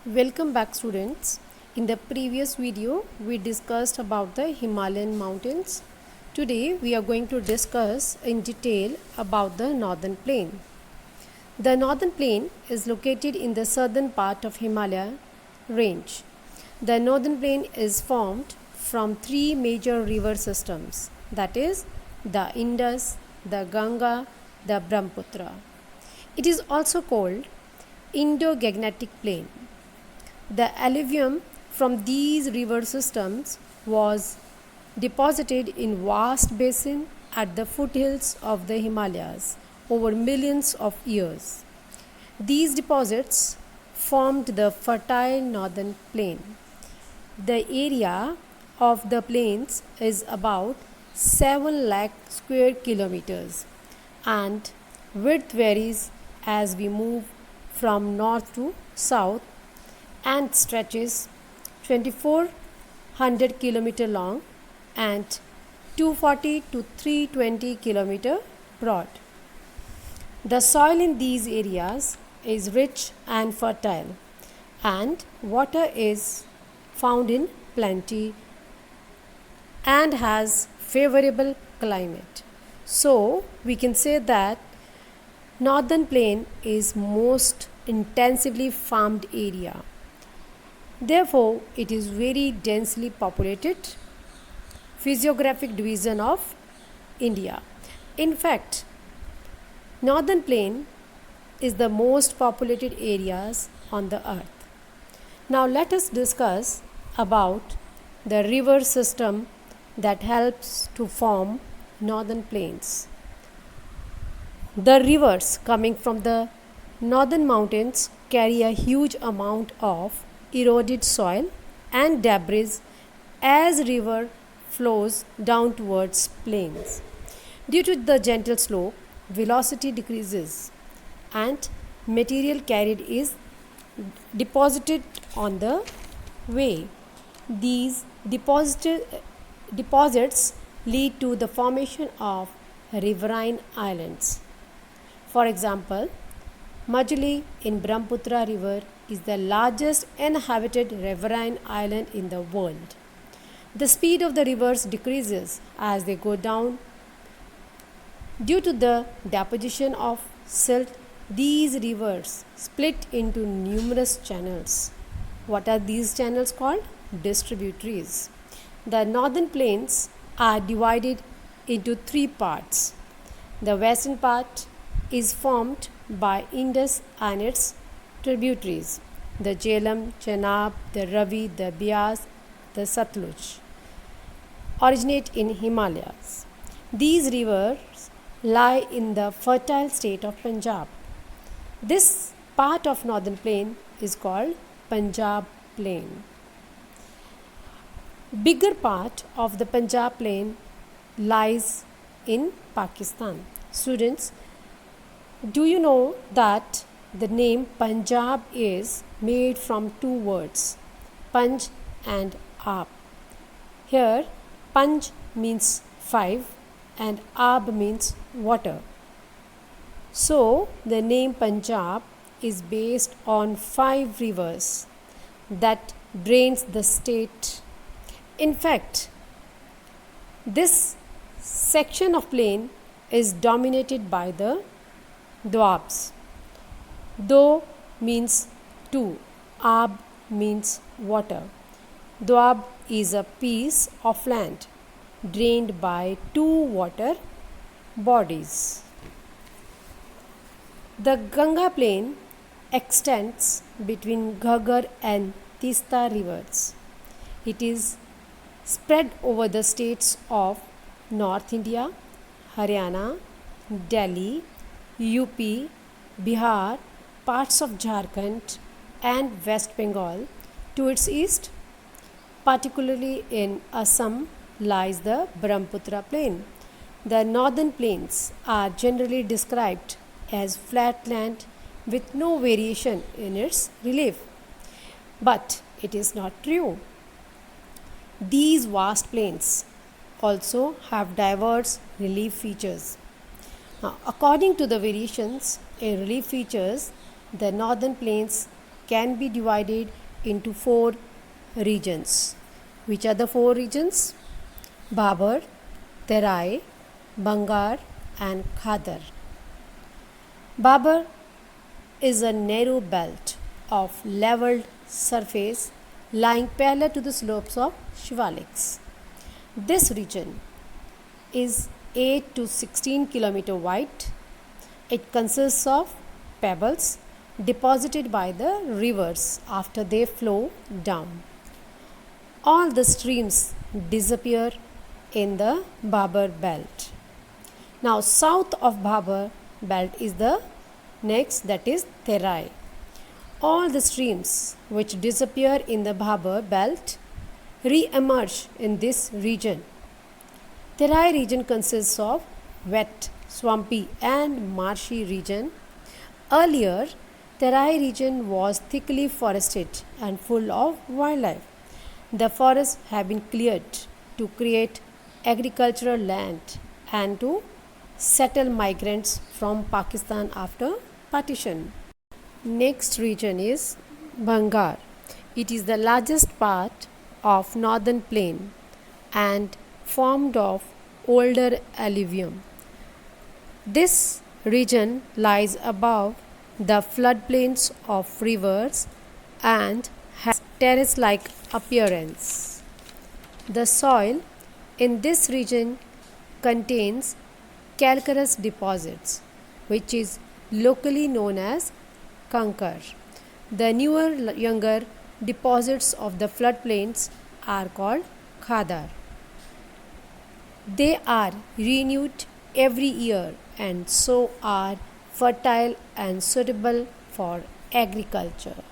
Welcome back, students. In the previous video we discussed about the Himalayan mountains. Today we are going to discuss in detail about the northern plain. The northern plain is located in the southern part of Himalaya range. The northern plain is formed from three major river systems, that is the Indus, the Ganga, the Brahmaputra. It is also called Indo-Gangetic Plain. The alluvium from these river systems was deposited in vast basin at the foothills of the Himalayas over millions of years. These deposits formed the fertile northern plain. The area of the plains is about 7 lakh square kilometers and width varies as we move from north to south and stretches 2400 km long and 240 to 320 km broad. The soil in these areas is rich and fertile and water is found in plenty and has favorable climate. So we can say that northern plain is most intensively farmed area. Therefore, it is very densely populated physiographic division of India. In fact, northern plain is the most populated areas on the earth. Now let us discuss about the river system that helps to form northern plains. The rivers coming from the northern mountains carry a huge amount of eroded soil and debris as river flows down towards plains. Due to the gentle slope, velocity decreases and material carried is deposited on the way. These deposits lead to the formation of riverine islands. For example, Majuli in Brahmaputra river is the largest inhabited riverine island in the world. The speed of the rivers decreases as they go down. Due to the deposition of silt, these rivers split into numerous channels. What are these channels called? Distributaries. The northern plains are divided into three parts. The western part is formed by Indus and its tributaries, the Jhelum, Chenab, the Ravi, the Beas, the Satluj, originate in Himalayas. These rivers lie in the fertile state of Punjab. This part of northern plain is called Punjab plain. Bigger part of the Punjab plain lies in Pakistan. Students, do you know that the name Punjab is made from two words, Panj and Ab? Here, Panj means 5 and Ab means water. So, the name Punjab is based on 5 rivers that drains the state. In fact, this section of plain is dominated by the Doabs. Do means two, Ab means water. Doab is a piece of land drained by two water bodies. The Ganga plain extends between Ghaggar and Tista rivers. It is spread over the states of North India, Haryana, Delhi, UP, Bihar, parts of Jharkhand and West Bengal. To its east, particularly in Assam, lies the Brahmaputra plain. The northern plains are generally described as flat land with no variation in its relief. But it is not true. These vast plains also have diverse relief features. Now, according to the variations in relief features, the northern plains can be divided into 4 regions. Which are the 4 regions? Bhabar, Terai, Bangar and Khadar. Bhabar is a narrow belt of leveled surface lying parallel to the slopes of Shivaliks. This region is 8 to 16 km wide. It consists of pebbles deposited by the rivers after they flow down. All the streams disappear in the Bhabar belt. Now south of Bhabar belt is the next, that is Terai. All the streams which disappear in the Bhabar belt re-emerge in this region. Terai region consists of wet, swampy and marshy region. Earlier, Terai region was thickly forested and full of wildlife. The forests have been cleared to create agricultural land and to settle migrants from Pakistan after partition. Next region is Bangar. It is the largest part of northern plain and formed of older alluvium. This region lies above the floodplains of rivers and has terrace-like appearance. The soil in this region contains calcareous deposits, which is locally known as kankar. The younger deposits of the floodplains are called khadar. They are renewed every year and so are fertile and suitable for agriculture.